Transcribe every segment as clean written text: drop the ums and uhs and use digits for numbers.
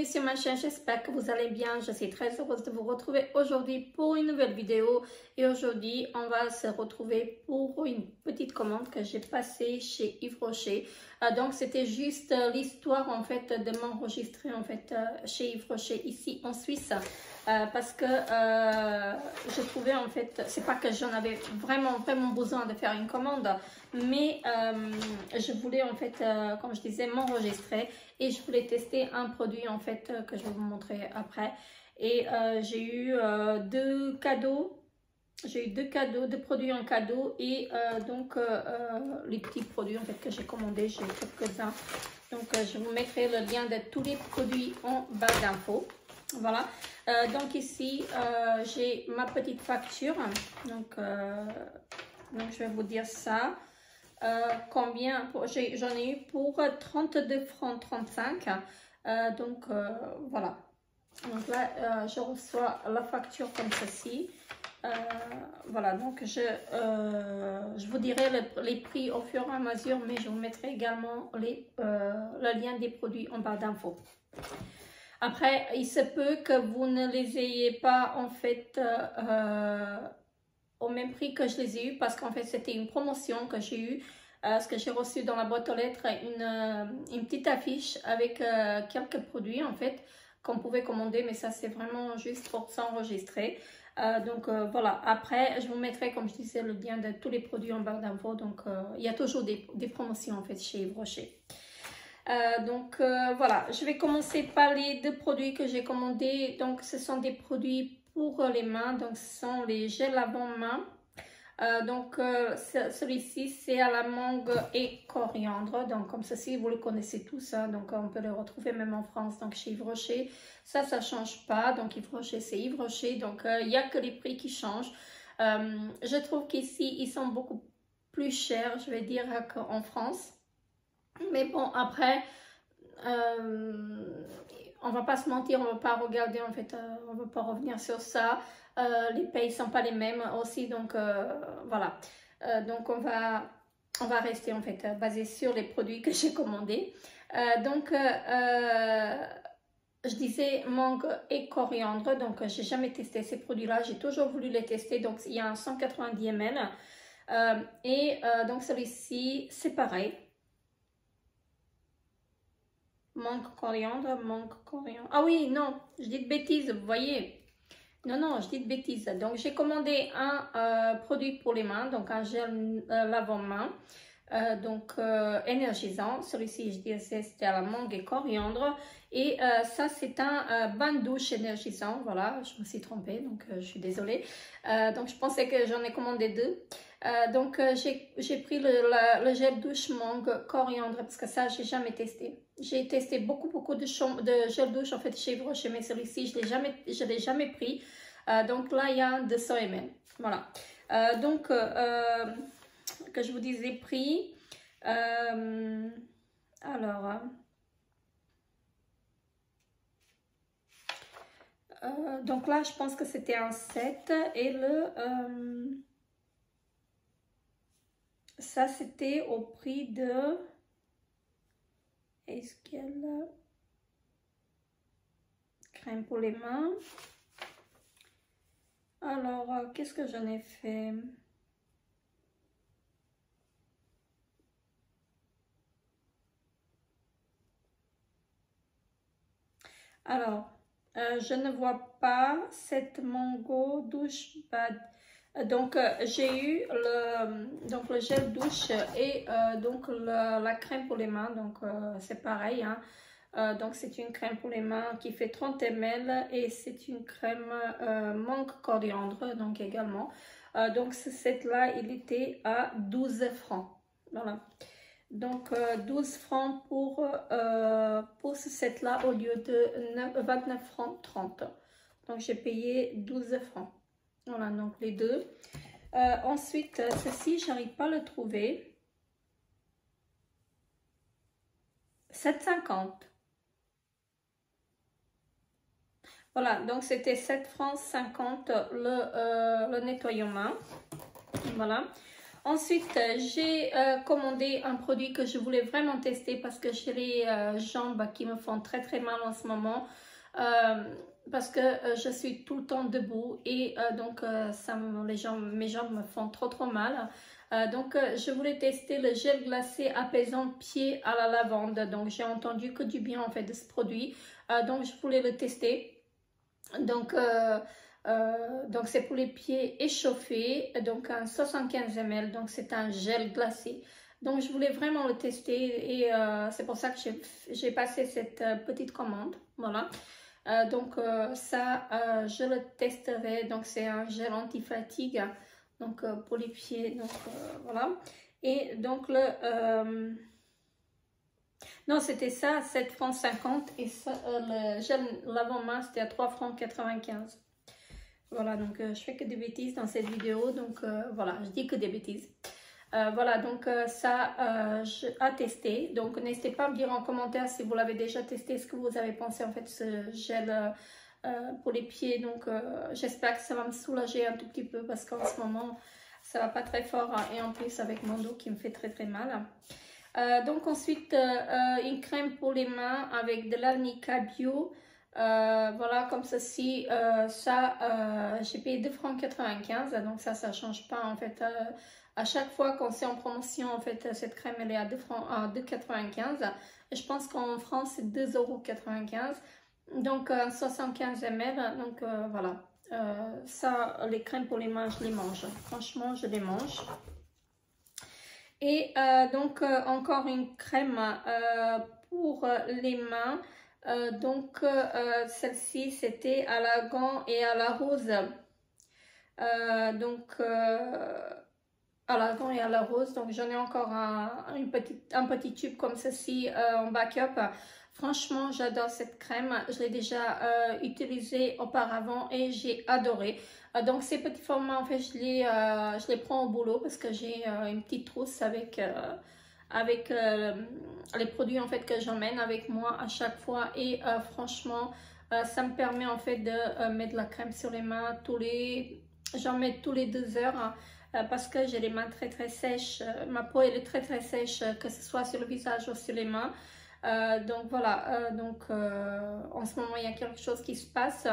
sur ma chaîne, j'espère que vous allez bien. Je suis très heureuse de vous retrouver aujourd'hui pour une nouvelle vidéo. Et aujourd'hui, on va se retrouver pour une petite commande que j'ai passée chez Yves Rocher. Donc, c'était juste l'histoire en fait de m'enregistrer en fait chez Yves Rocher ici en Suisse. Parce que je trouvais en fait, c'est pas que j'en avais vraiment besoin de faire une commande, mais je voulais en fait, comme je disais, m'enregistrer et je voulais tester un produit en fait que je vais vous montrer après. Et j'ai eu deux cadeaux. J'ai eu deux cadeaux, deux produits en cadeau et donc les petits produits en fait que j'ai commandés, j'ai quelques-uns. Donc je vous mettrai le lien de tous les produits en bas d'infos. Voilà, donc ici j'ai ma petite facture, donc je vais vous dire ça, combien, j'en ai eu pour 32 francs 35, donc voilà, donc là je reçois la facture comme ceci, voilà, donc je vous dirai les prix au fur et à mesure, mais je vous mettrai également le lien des produits en barre d'infos. Après, il se peut que vous ne les ayez pas en fait au même prix que je les ai eus parce qu'en fait c'était une promotion que j'ai eue. Ce que j'ai reçu dans la boîte aux lettres, une petite affiche avec quelques produits en fait qu'on pouvait commander, mais ça c'est vraiment juste pour s'enregistrer. Donc voilà, après je vous mettrai comme je disais le lien de tous les produits en barre d'infos. Donc il y a toujours des promotions en fait chez Yves Rocher. Donc voilà, je vais commencer par les deux produits que j'ai commandés. Donc ce sont des produits pour les mains, donc ce sont les gels lavant-main. Donc celui-ci c'est à la mangue et coriandre, donc comme ceci vous le connaissez tous, hein, donc on peut le retrouver même en France, donc chez Yves Rocher. Ça change pas, donc Yves Rocher c'est Yves Rocher, donc il n'y a que les prix qui changent. Je trouve qu'ici ils sont beaucoup plus chers, je vais dire, qu'en France. Mais bon, après, on va pas se mentir, on va pas regarder en fait, on va pas revenir sur ça. Les pays sont pas les mêmes aussi, donc voilà. Donc on va rester en fait basé sur les produits que j'ai commandés. Donc je disais mangue et coriandre, donc j'ai jamais testé ces produits-là, j'ai toujours voulu les tester. Donc il y a un 190 ml et donc celui-ci c'est pareil. Mangue coriandre. Ah oui, non, je dis de bêtises, vous voyez. Non, je dis de bêtises. Donc, j'ai commandé un produit pour les mains, donc un gel lavant-main, donc énergisant. Celui-ci, je dis, c'était à la mangue et coriandre. Et ça, c'est un bain de douche énergisant. Voilà, je me suis trompée, donc je suis désolée. Donc, je pensais que j'en ai commandé deux. Donc, j'ai pris le gel douche mangue coriandre parce que ça, j'ai jamais testé. J'ai testé beaucoup de gel douche en fait chez Yves Rocher, mais celui-ci, je l'ai jamais pris. Donc là, il y a 200 ml. Voilà. Donc, que je vous disais prix. Alors, donc là, je pense que c'était un 7 et ça, c'était au prix de... Est-ce qu'il y a la crème pour les mains? Alors, qu'est-ce que j'en ai fait? Alors, je ne vois pas cette mango douche bad. Donc, j'ai eu le gel douche et donc la crème pour les mains. Donc, c'est pareil, hein. Donc, c'est une crème pour les mains qui fait 30 ml et c'est une crème mangue coriandre, donc également. Donc, ce set-là, il était à 12 francs. Voilà. Donc, 12 francs pour ce set-là au lieu de 29 francs 30. Donc, j'ai payé 12 francs. Voilà, donc les deux. Ensuite, ceci, j'arrive pas à le trouver. 7,50. Voilà, donc c'était 7 francs 50 le nettoyant main. Voilà. Ensuite, j'ai commandé un produit que je voulais vraiment tester parce que j'ai les jambes qui me font très très mal en ce moment. Parce que je suis tout le temps debout et donc mes jambes me font trop mal. Donc je voulais tester le gel glacé apaisant pied à la lavande. Donc j'ai entendu que du bien en fait de ce produit. Donc je voulais le tester. Donc c'est pour les pieds échauffés, donc un 75 ml, donc c'est un gel glacé. Donc je voulais vraiment le tester et c'est pour ça que j'ai passé cette petite commande, voilà. Je le testerai, donc c'est un gel anti-fatigue, donc pour les pieds, donc voilà. Et donc non, c'était ça, 7 francs 50 et ça, le gel lavant-main, c'était à 3 francs 95. Voilà, donc je fais que des bêtises dans cette vidéo, donc voilà, je dis que des bêtises. Voilà, donc à tester. Donc n'hésitez pas à me dire en commentaire si vous l'avez déjà testé, ce que vous avez pensé en fait ce gel pour les pieds. Donc j'espère que ça va me soulager un tout petit peu parce qu'en ce moment ça va pas très fort et en plus avec mon dos qui me fait très mal. Donc ensuite une crème pour les mains avec de l'arnica bio. Voilà, comme ceci, j'ai payé 2 francs 95, donc ça change pas en fait. À chaque fois qu'on c'est en promotion, en fait, cette crème elle est à 2 francs, à 2,95. Je pense qu'en France c'est 2,95 €. Donc 75 ml, donc voilà. Les crèmes pour les mains, je les mange. Franchement, je les mange. Et donc encore une crème pour les mains. Celle-ci c'était à la gant et à la rose. À la gant et à la rose. Donc j'en ai encore un petit tube comme ceci en backup. Franchement, j'adore cette crème. Je l'ai déjà utilisée auparavant et j'ai adoré. Donc ces petits formats, en fait, je les prends au boulot parce que j'ai une petite trousse avec les produits en fait que j'emmène avec moi à chaque fois. Et franchement, ça me permet en fait de mettre la crème sur les mains j'en mets tous les 2 heures. Parce que j'ai les mains très sèches, ma peau elle est très sèche, que ce soit sur le visage ou sur les mains. Donc voilà, en ce moment il y a quelque chose qui se passe.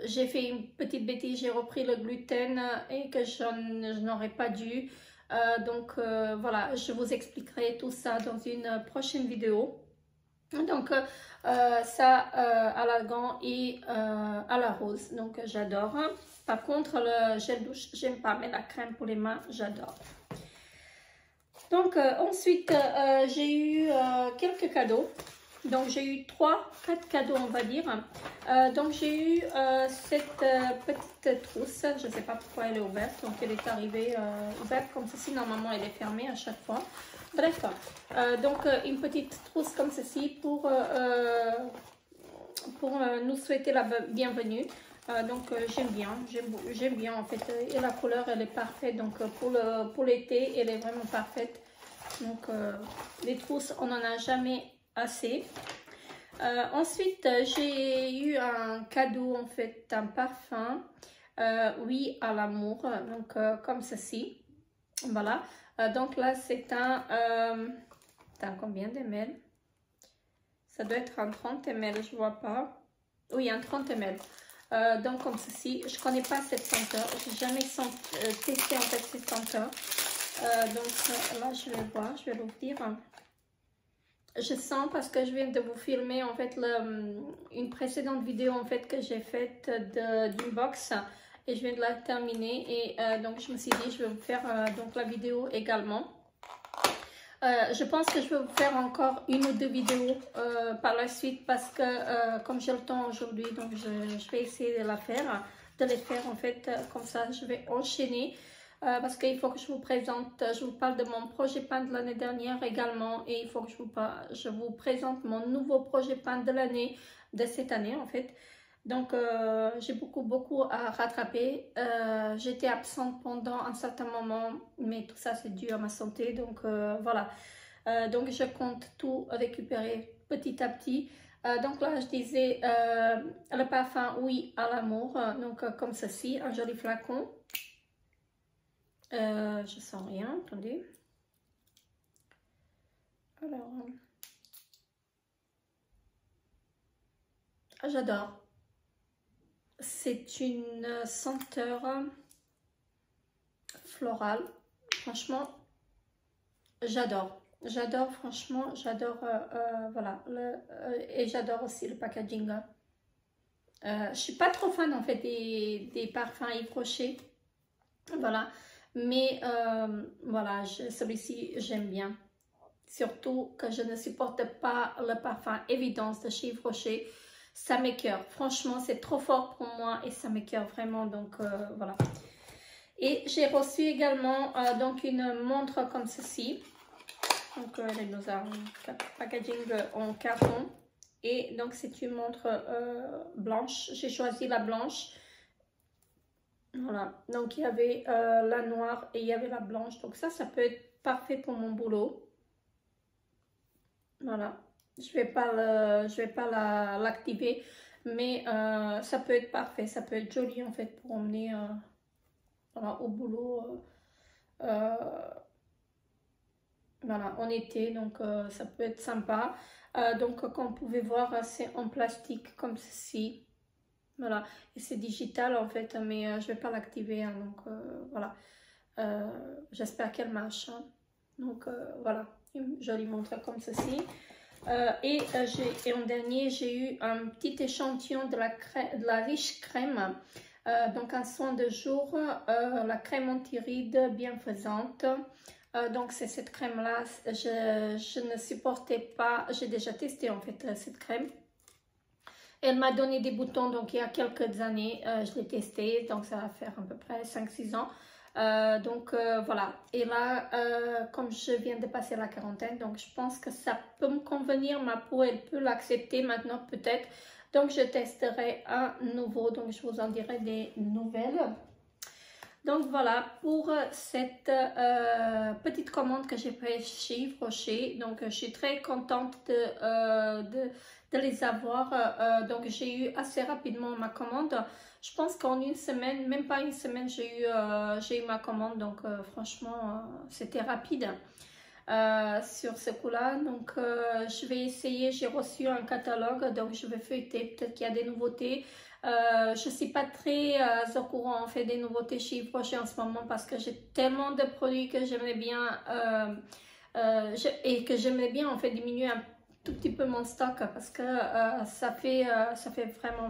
J'ai fait une petite bêtise, j'ai repris le gluten et que je n'aurais pas dû. Voilà, je vous expliquerai tout ça dans une prochaine vidéo. Donc à la gant et à la rose, donc j'adore. Par contre le gel douche j'aime pas, mais la crème pour les mains j'adore. Donc ensuite j'ai eu quelques cadeaux. Donc j'ai eu 4 cadeaux on va dire. Donc j'ai eu cette petite trousse, je ne sais pas pourquoi elle est ouverte, donc elle est arrivée ouverte comme ceci, normalement elle est fermée à chaque fois. Bref, une petite trousse comme ceci pour nous souhaiter la bienvenue. J'aime bien en fait, et la couleur elle est parfaite, donc pour l'été elle est vraiment parfaite. Donc les trousses on n'en a jamais assez. Ensuite j'ai eu un cadeau en fait, un parfum, oui à l'amour, donc comme ceci, voilà. Donc là c'est combien de ml? Ça doit être un 30 ml, je vois pas. Oui, un 30 ml. Donc comme ceci, je connais pas cette senteur, j'ai jamais testé en fait cette senteur. Là je vais voir, je vais l'ouvrir. Je sens, parce que je viens de vous filmer en fait une précédente vidéo en fait que j'ai faite d'une box et je viens de la terminer et donc je me suis dit je vais vous faire donc la vidéo également. Je pense que je vais vous faire encore une ou deux vidéos par la suite parce que comme j'ai le temps aujourd'hui, donc je vais essayer de les faire en fait comme ça. Je vais enchaîner parce qu'il faut que je vous présente, je vous parle de mon projet pain de l'année dernière également et il faut que je vous présente mon nouveau projet pain de l'année, de cette année en fait. Donc j'ai beaucoup à rattraper. J'étais absente pendant un certain moment, mais tout ça c'est dû à ma santé, donc voilà. Donc je compte tout récupérer petit à petit. Donc là je disais le parfum oui à l'amour, donc comme ceci, un joli flacon. Je sens rien, attendez. Alors, j'adore. C'est une senteur florale. Franchement, j'adore. J'adore, franchement, j'adore. Voilà. Et j'adore aussi le packaging. Je suis pas trop fan en fait des parfums Yves Rocher. Voilà. Mais voilà, celui-ci, j'aime bien. Surtout que je ne supporte pas le parfum Évidence de chez Yves Rocher. Ça m'écoeure. Franchement, c'est trop fort pour moi et ça m'écoeure vraiment. Donc, voilà. Et j'ai reçu également donc une montre comme ceci. Donc, elle est dans un packaging en carton. Et donc, c'est une montre blanche. J'ai choisi la blanche. Voilà. Donc, il y avait la noire et il y avait la blanche. Donc, ça peut être parfait pour mon boulot. Voilà. Je vais pas l'activer. Mais ça peut être parfait. Ça peut être joli, en fait, pour emmener voilà, au boulot. Voilà, en été, donc ça peut être sympa. Donc, comme vous pouvez voir, c'est en plastique comme ceci. Voilà, et c'est digital en fait, mais je vais pas l'activer. Hein, donc, voilà. J'espère qu'elle marche. Hein. Donc, voilà, une jolie montre comme ceci. Et en dernier, j'ai eu un petit échantillon de la riche crème. Donc, un soin de jour, la crème anti-rides bienfaisante. Donc c'est cette crème là, je ne supportais pas, j'ai déjà testé en fait cette crème. Elle m'a donné des boutons donc il y a quelques années, je l'ai testé, donc ça va faire à peu près 5-6 ans. Donc voilà, et là comme je viens de passer la quarantaine, donc je pense que ça peut me convenir, ma peau elle peut l'accepter maintenant peut-être. Donc je testerai un nouveau, donc je vous en dirai des nouvelles. Donc voilà pour cette petite commande que j'ai faite chez Yves Rocher. Donc je suis très contente de les avoir. Donc j'ai eu assez rapidement ma commande. Je pense qu'en une semaine, même pas une semaine, j'ai eu ma commande. Donc franchement, c'était rapide sur ce coup-là. Donc je vais essayer, j'ai reçu un catalogue. Donc je vais feuilleter, peut-être qu'il y a des nouveautés. Je ne suis pas très au courant en fait des nouveautés chez Yves Rocher en ce moment parce que j'ai tellement de produits que j'aimerais bien en fait diminuer un tout petit peu mon stock parce que ça fait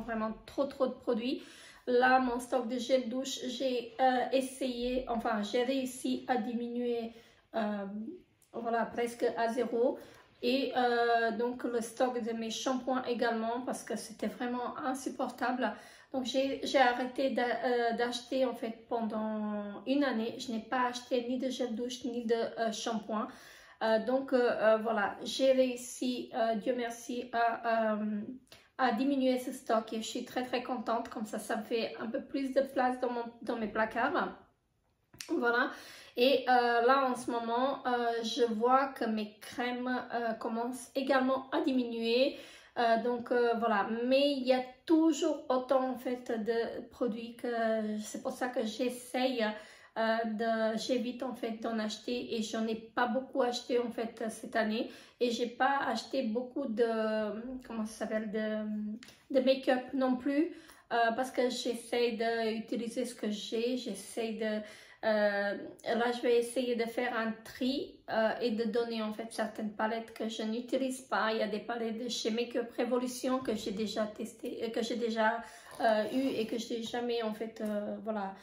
vraiment trop de produits. Là mon stock de gel douche, j'ai essayé, enfin j'ai réussi à diminuer voilà presque à zéro. Et donc le stock de mes shampoings également parce que c'était vraiment insupportable. Donc j'ai arrêté d'acheter en fait pendant une année. Je n'ai pas acheté ni de gel douche ni de shampoing. Donc voilà, j'ai réussi, Dieu merci, à diminuer ce stock et je suis très contente. Comme ça me fait un peu plus de place dans mes placards. Voilà. Et là en ce moment je vois que mes crèmes commencent également à diminuer, donc voilà, mais il y a toujours autant en fait de produits que c'est pour ça que j'essaye j'évite en fait d'en acheter et j'en ai pas beaucoup acheté en fait cette année et j'ai pas acheté beaucoup de comment ça s'appelle de make-up non plus parce que j'essaye d'utiliser ce que j'essaye de là je vais essayer de faire un tri et de donner en fait certaines palettes que je n'utilise pas. Il y a des palettes de chez Make-up Révolution que j'ai déjà testé, que j'ai déjà eu et que je n'ai jamais en fait voilà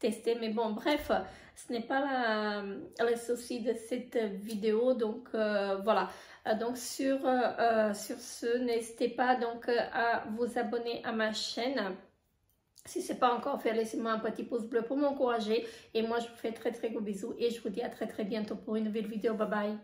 testé. Mais bon bref, ce n'est pas le souci de cette vidéo. Donc voilà. Donc sur ce, n'hésitez pas donc à vous abonner à ma chaîne. Si ce n'est pas encore fait, laissez-moi un petit pouce bleu pour m'encourager. Et moi, je vous fais très gros bisous et je vous dis à très bientôt pour une nouvelle vidéo. Bye bye.